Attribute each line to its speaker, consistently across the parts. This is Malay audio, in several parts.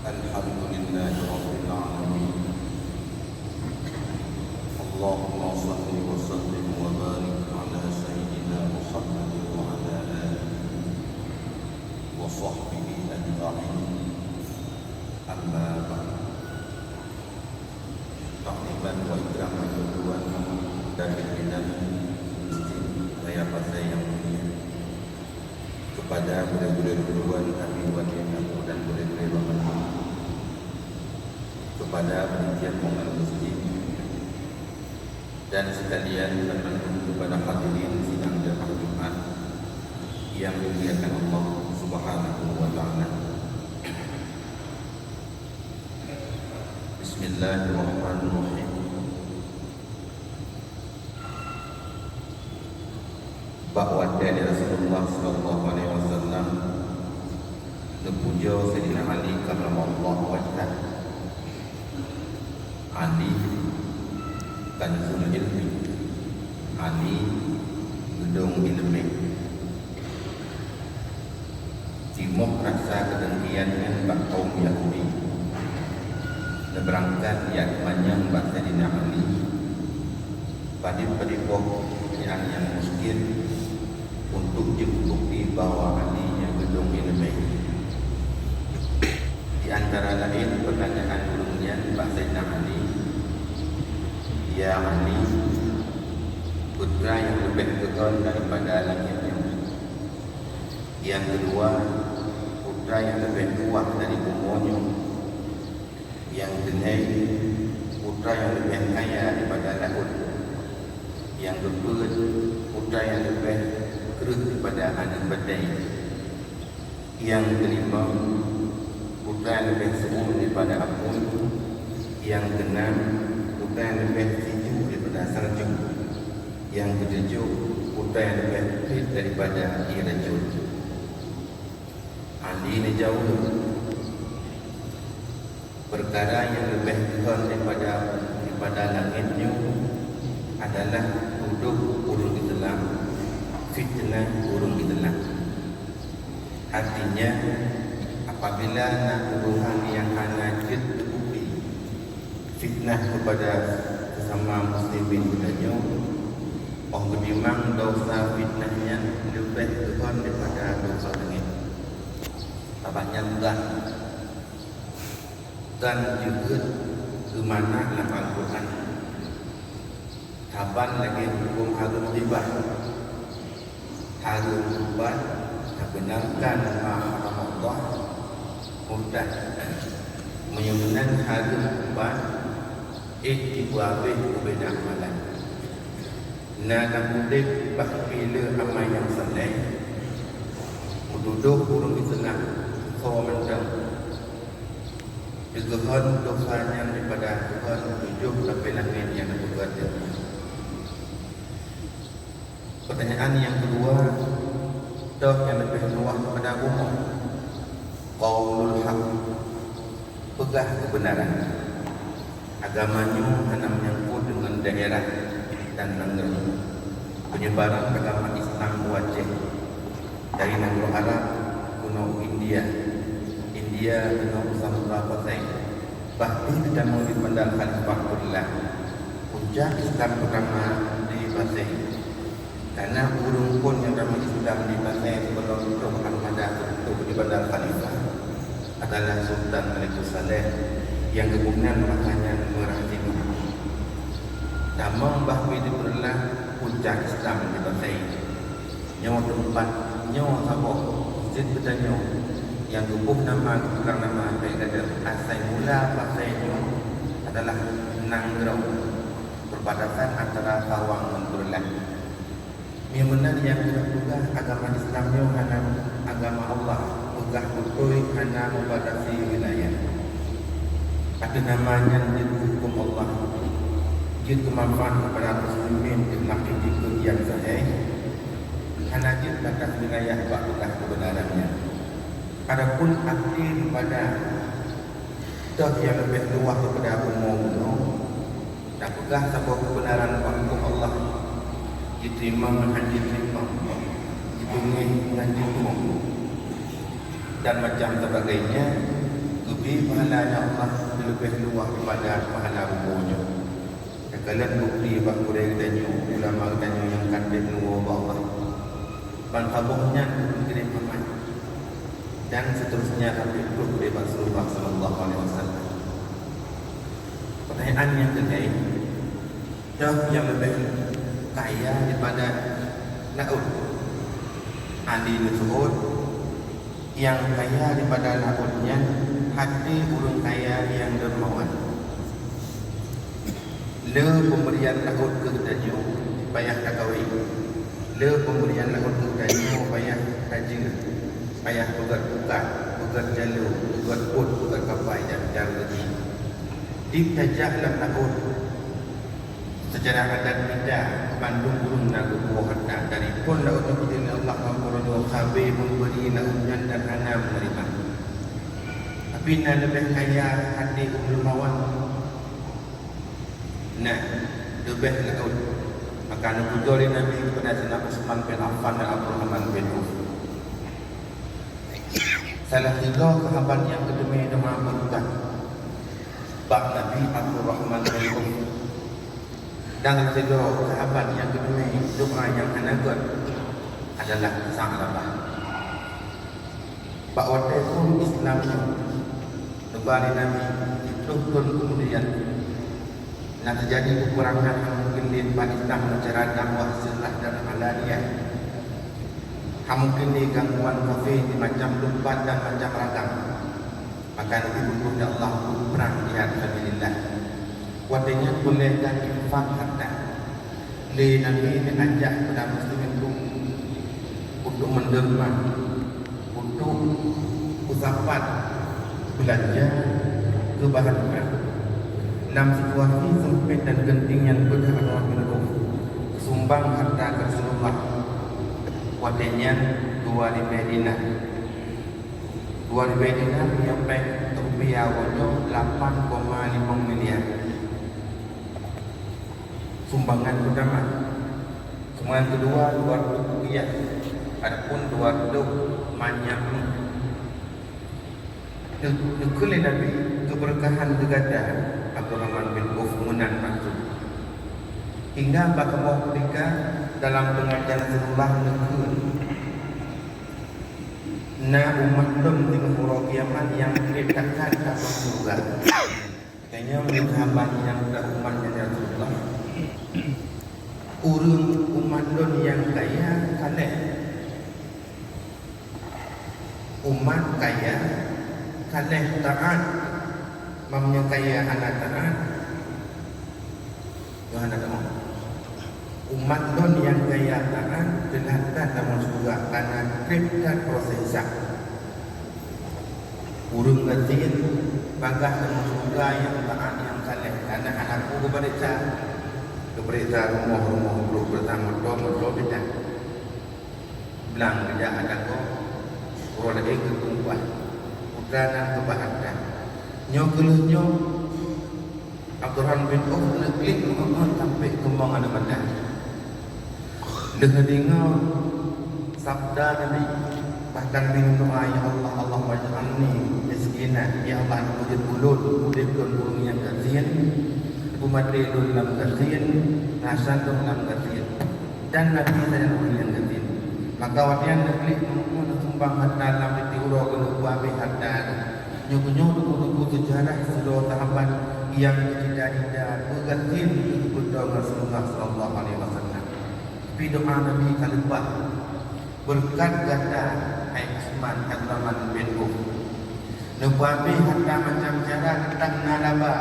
Speaker 1: الحمد لله رب العالمين. اللهم صل وسلم وبارك على سيدنا محمد وعلى آله وصحبه أجمعين. أما بعد. Takliban wa ikraman Tuhan dan pimpinan Masjid Raya Pasar yang mulia, kepada murid-murid Tuhan kami wajibkan dan murid-murid Bapak, kepada panitia pengelola masjid dan sekalian termasuk kepada hadirin sidang jemaah Jumat yang dimuliakan Allah Subhanahu wa taala. Bismillahirrahmanirrahim. Bahwa dari Rasulullah sallallahu alaihi wasallam terpuja Sayyidina Ali karramallahu wajhah. Ali kanzul ilmi, Ali gedung ilmi. Timur rasa kedengkian dengan kaum Yahudi, berangkat yang panjang bahasa Sayyidina Ali pada yang miskin untuk bukti bahwa alinya gedung ilmi. Di antara lain pertanyaan ulungnya bahasa Sayyidina Ali, ya Ali, putra yang lebih kekal daripada langitnya. Yang kedua, putra yang lebih kuat dari umurnya. Yang ketiga, putra yang lebih kaya daripada laut. Yang keempat, putra yang lebih keras daripada anak badai. Yang kelima, putra yang lebih sejuk daripada api. Yang keenam, putra yang lebih sejuk daripada salju. Yang ketujuh, putra yang lebih fit daripada air racun. Ali ini jauh. Perkara yang lebih kekal daripada langitnya adalah duduk burung ditelan, fitnah burung ditelan. Artinya, apabila nak hubungan yang hanya terbukti fitnah kepada sesama muslimin padanya, orang beriman dosa fitnahnya lebih kekal daripada dosa langit. Tabaknya enggak. Dan juga ke mana dalam Al-Quran kapan lagi hukum harum riba, harum riba benarkan haram Allah mudah menyebutkan harum riba iktiwabih berbeda amalan. Nak mudik bila amal yang saleh duduk burung di tengah menang Tuhan dosanya daripada Tuhan tujuh sampai langit yang berbuat. Pertanyaan yang kedua, doh yang lebih luas kepada umum, qaulul haq, pegang kebenaran. Agamanya hanya menyangkut dengan daerah dan negeri. Penyebaran agama Islam wajib dari negara Arab kuno India ke Samudra Pasai, bahkan tidak mau dipandang Khalifahullah. Puncak Islam pertama di Pasai, karena burung pun yang ramai Islam di Pasai sebelum itu Muhammadah untuk dipandang Khalifah adalah Sultan Malikus Saleh yang kemudian makanya merahim. Nama bahwi diperlah puncak Islam di Pasai. Nyawa tempat, nyawa sabok, masjid bertanya yang tubuh nama kurang nama kata asal mula pasainya adalah Nanggrau, perbatasan antara Tawang dan Berlang. Memang yang juga agama Islamnya hanya agama Allah, pegah betul hanya membatasi wilayah. Ada namanya hukum Allah. Itu manfaat kepada muslimin di makhluk yang sahih. Hanya batas wilayah bakal kebenarannya. Adapun arti pada doh yang lebih luas kepada umum tak pegah sebuah kebenaran hukum Allah diterima menghadiri diterima ditungi dengan ditungi dan macam sebagainya, lebih pahalanya Allah lebih luas daripada pahala umurnya. Kalian bukti bahawa dia tanya ulama tanya yang kandil nuwa Allah bantabuhnya mungkin paman dan seterusnya sampai itu dari Rasulullah sallallahu alaihi wasallam. Pertanyaan yang kedua, dah yang lebih kaya daripada laut Ali Nusuhud yang kaya daripada lautnya hati urang kaya yang dermawan. Le pemberian laut ke tanya payah tak kawin. Le pemberian laut ke tanya payah haji, payah pegat-pegat, pegat jalur, pegat bot, pegat kapal dan jalan lagi. Ditajak dalam laut secara adat kita Bandung burung nagu buah hatta dari pun laut itu Allah Subhanahu khabi memberi lautnya dan anak menerima. Tapi nak lebih kaya hati dermawan. Nah, lebih laut. Maka Nabi Jori Nabi kepada Sayyidina Utsman bin Affan dan Abdurrahman bin Auf. Salah tiga sahabat yang kedua nama berkat Bak Nabi Abdurrahman bin Auf. Dan tiga sahabat yang kedua doa yang anak adalah sahabat. Bak waktu pun Islam Nabi Nabi turun kemudian dan terjadi kekurangan mungkin di Pakistan mencerah dakwah sirah dan alaniyah. Mungkin di gangguan kafe di macam tempat dan macam ragam. Maka Nabi berdoa Allah perang jihad sabilillah. Wadanya boleh dan infak harta. Le Nabi mengajak kepada muslimin untuk menderma, untuk usapan belanja ke bahan perang. Dalam situasi sempit dan genting yang berharga sumbang harta ke Rasulullah wadenya 2,000 dinar sampai rupiah wajah 8,5 miliar sumbangan pertama. Sumbangan kedua 200 rupiah, adapun 200 banyak Dekulah Nabi keberkahan gegada Abdurrahman bin Auf menan maksud hingga bakal mereka dalam pengajian Rasulullah negeri na umat dom di muhurah kiamat yang dikatakan dalam surga. Katanya sahabat yang dah umatnya Rasulullah urang umat dom yang kaya kaleh umat kaya kaleh taat mamnya kaya anak taat Yohana taat umat don yang kaya taat kelihatan dalam surga karena kriptat prosesa urung gatin bagah dalam surga yang taat yang kaleh karena anakku keberita rumah-rumah belum pertama dom beda belang kerja ada kok roda ke perempuan dan kebahagiaan. Nyogelnya Abdurrahman bin Auf negeri Muhammad sampai kembang ada badan. Dengan dengar sabda Nabi bahkan dengan doa ya Allah Allah waj'alni miskinan ya Allah wujud bulut wujud burung yang kasihan umat lelun dalam kasihan nasan dalam kasihan dan Nabi saya yang kasihan. Maka wadian negeri sumbang hatta dalam ditiurau keluar hatta nyuku sejarah seluruh sahabat yang tidak bergantin kepada Rasulullah sallallahu alaihi wasallam. Tapi doa Nabi kalibah berkat ganda hai Utsman Abdurrahman bin Auf. Nabi hatta macam cara tentang nalaba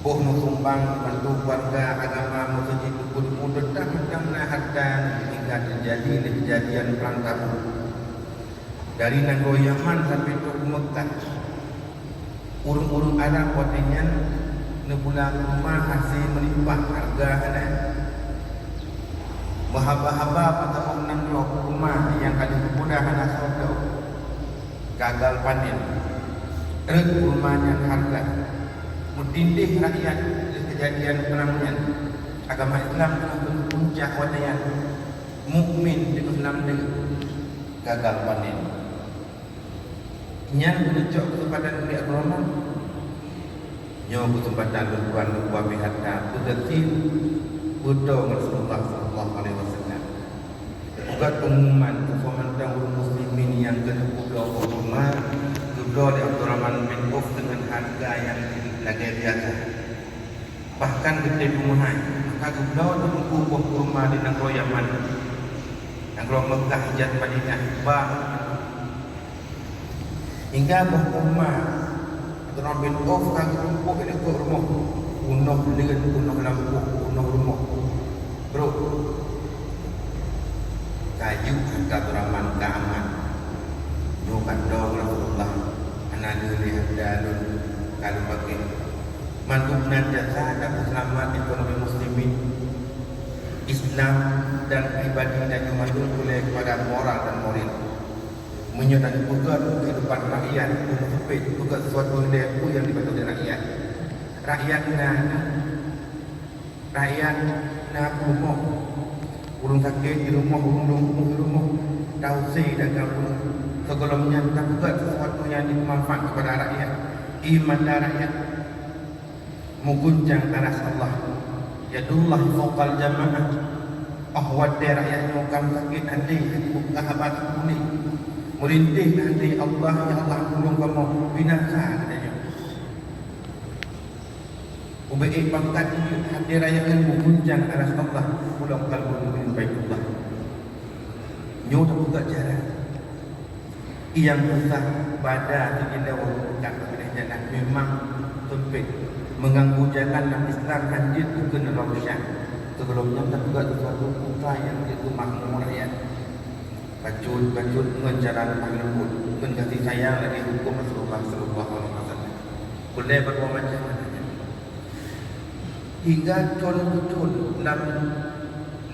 Speaker 1: Boh sumbang bantu warga agama masjid mudah macam hatta hingga terjadi kejadian perang Tabuk. Dari negara Yaman sampai ke Mekah. Urung-urung Arab watenya nebulan rumah hasil melimpah harga ada. Mahaba-haba pertama menang rumah yang ada kemudahan asal gagal panen. Rumahnya harga mendindih rakyat kejadian perangnya. Agama Islam telah berpuncak wadaya mukmin di Islam dengan gagal panen. Yang menunjuk kesempatan pihak Roma, nyo kesempatan berbuat pihak berdetil Buddha Rasulullah Sallallahu Alaihi Wasallam. Bukan pengumuman kefomentan orang muslimin yang kena Buddha Kurma, Buddha di Abdurrahman bin Auf dengan harga yang lagi biasa. Bahkan gede pemahan, maka Buddha itu buah kurma di negara Yaman, negara Mekah, Hijaz, Madinah, bah hingga buah kurma Abdurrahman bin Auf kan rumpuk ini ke rumah, punah dengan punah lampu, punah rumah. Bro, kayu harga Abdurrahman keaman. Nyokan dong Rasulullah, anak lihat dalun kalau pakai mantunan jasa dan selamat ekonomi muslimin, Islam dan pribadi dan nyumadun boleh kepada moral dan moral. Menyertai juga kehidupan rakyat, juga sesuatu yang dibantu oleh rakyat. Rakyat rumah, urung sakit di rumah, urung lumpuh di rumah, tausi dan kampung. Sebelumnya tak juga sesuatu yang bermanfaat kepada rakyat. Iman rakyat mengguncang aras Allah. Yadullah fawqal jamaah. Ahwad rakyat nyokam sakit hati buka habat kuning. Merintih hati Allah, ya Allah tolong kamu binasa katanya. Ubai pangkat hati rakyat yang mengguncang aras Allah. Pulang kalbun min baitullah. Nyoda juga cara yang susah pada tidak bukan kepada memang sempit mengganggu jalan Islam lanjut ke neraka. Sebelumnya juga sesuatu putra yang itu makmur rakyat. Bacut menjalan lembut, kasih sayang lagi hukum Rasulullah Sallallahu Alaihi Wasallam. Boleh berbuat macam mana? Hingga cun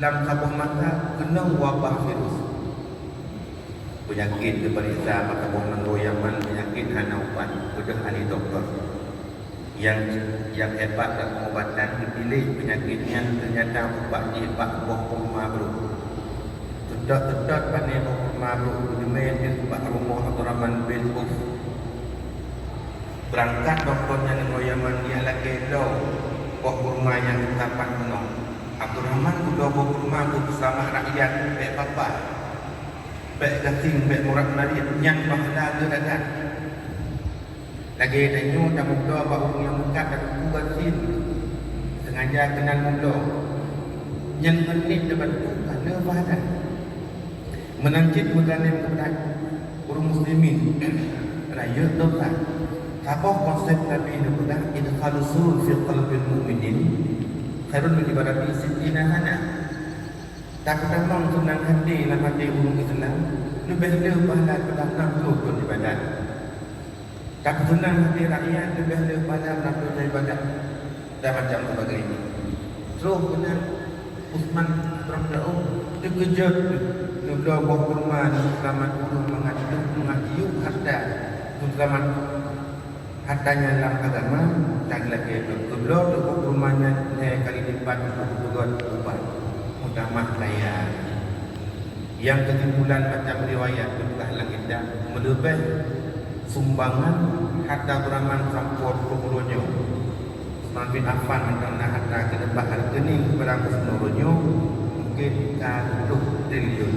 Speaker 1: dalam sabuk mata kena wabah virus. Penyakit terperiksa maka menggoyaman penyakit hana ubat sudah ahli doktor yang hebat dalam pengobatan dipilih penyakitnya ternyata ubat buah kurma baru sedot pandai buah kurma baru dimain di ubat rumah Abdurrahman bin Auf. Berangkat doktornya menggoyaman dia lagi do buah kurma yang ditapan menong Abdurrahman kuda buah kurma bersama rakyat baik papa baik gating, baik murad narid yang pahala gerakan lagi tanya tak muda bahawa yang buka dan buka sin sengaja kenal muda yang menit dapat kerana bahadan menangkit mudalim kepada orang muslimin raya dosa apa konsep Nabi itu adalah idkhalus surur fi qalbil mu'minin khairun min ibadati sittina hana. Tak memang senang hati dalam hati orang Islam lebih pahala pada 60 ibadat. Tak senang hati rakyat lebih pada 60 ibadat dan macam sebagainya. Terus benar Uthman Rafi'u terkejut sudah buah kurma selamat urung mengayu harta selamat hartanya dalam agama tak lagi kedua buah kurmanya kali lipat juga ubah mutamah layar. Yang kesimpulan macam riwayat Ibn kita melebih sumbangan harta beraman sampur pemurunya Uthman bin Affan mengenai harta kedebah hargani kepada pemurunya mungkin 10 triliun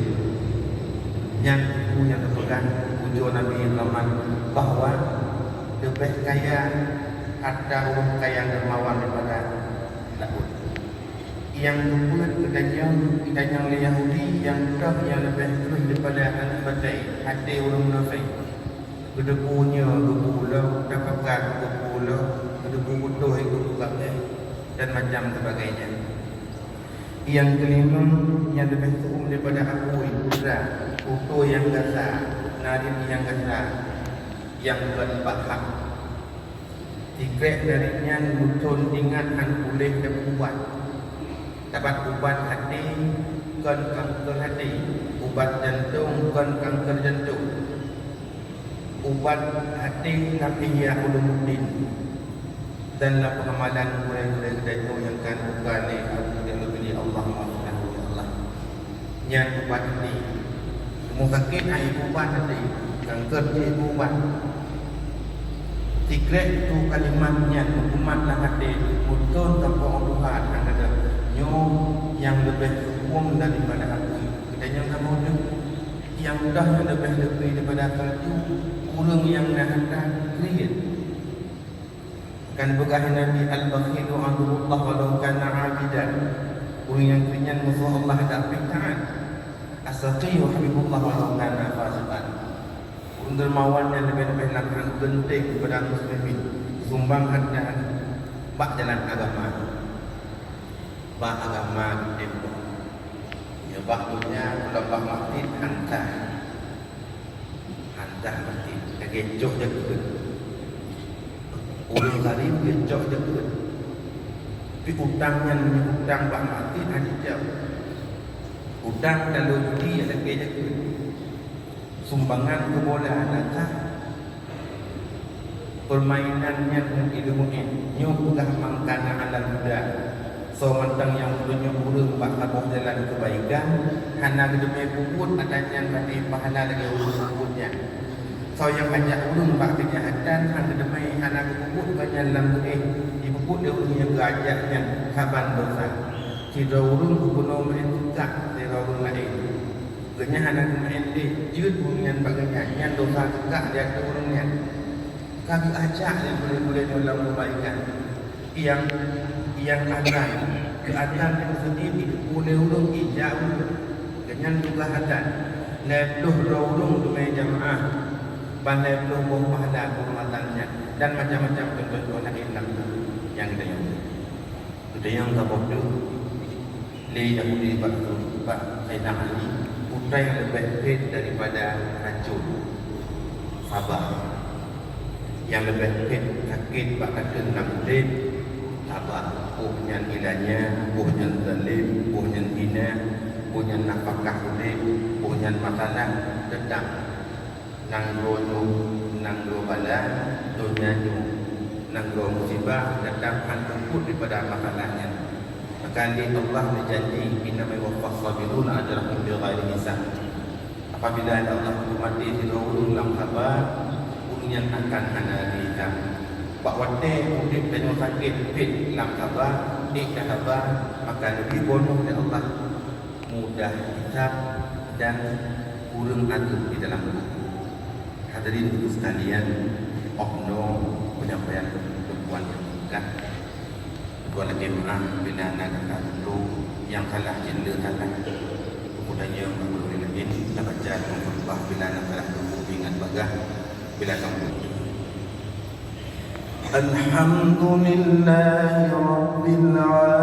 Speaker 1: yang terpegang ujian Nabi Muhammad bahawa lebih kaya harta orang kaya dermawan daripada laut yang kemudian kedanya oleh Yahudi yang dah yang lebih terus daripada anak batai hati orang munafik kedepunya kepulau dapatkan kepulau kedepu butuh ikut kabeh dan macam sebagainya. Yang kelima yang lebih teruk daripada aku putra foto yang kasar narin yang kasar yang bukan hak tikrek darinya muncul ingatan boleh dan kuat dapat ubat hati bukan kanker hati, ubat jantung bukan kanker jantung, ubat hati Nabiya Ulumuddin dan pengamalan mulai jantung yang kan bukan yang lebih Allah Subhanahu wa taala yang ubat hati semua sakit ubat hati Kang kerja buat Tikrek tu kalimatnya umat lah hati Mutun tanpa orang Tuhan yang ada nyo yang lebih hukum daripada aku. Kita yang kamu ni yang dah yang lebih daripada akal tu kurang yang nak hendak kriat. Kan berkah Nabi al-bakhilu anhullah walau kana abidan. Orang yang kenyan musuh Allah tak taat. As-saqiyu habibullah walau kana fasiqan. Orang dermawan yang lebih-lebih nak genting kepada muslimin. Sumbang harta bak jalan agama. Bak agama tempo. Ya bak dunia kalau bak mati hantar mati. Kegecok je ke. Orang tadi kegecok je ke. Tapi utangnya utang bak mati hanya jauh. Utang kalau judi ada je ke. Sumbangan kebolehan datang. Permainannya ilmunya nyukulah mangkana alam muda. So mentang yang punya urang bak tabuh jalan kebaikan, hana gedeme puput adanya bagi pahala lagi urang-urangnya. So yang banyak urang bak kejahatan, hana gedeme hana puput banyak dalam dipuput dia urangnya keajaknya kaban dosa. Tidak urang kuno main juga dari urang lain. Kenya hana main di jud bunyian bagainya yang dosa juga dia ke urangnya. Kami ajak yang boleh-boleh dalam kebaikan yang ada keadaan yang sendiri boleh urung ijau dengan juga hadan lebih urung dumai jamaah bandai belum buah pahala kehormatannya dan macam-macam contoh-contoh lain yang kita yang kabur tu lei Yahudi Pak Sayyidina Ali putra yang lebih baik daripada racun sabar yang lebih sakit Pak kata namdin sabar punya nilainya punya zalim punya hina punya nafkah hidup punya masalah tetap nangro bala dunia nangro musibah tetap antemput daripada masalahnya maka Allah berjanji inna ma yuwaffas sabiruna ajrahum bighairi hisab apabila Allah mati di dalam sabar yang akan anda lihat bahawa mudik dan sakit fit dalam sabar dah sabar maka lebih bonus dari Allah mudah hisab dan kurang atur di dalam hadirin itu sekalian oknum penyampaian perempuan yang bukan tuan jemaah bila anak dulu yang kalah jenda kalah kemudian yang berbudi lagi dapat jalan Allah bila anak kalah dulu ingat bagah bila kamu Alhamdulillahi Rabbil Alamin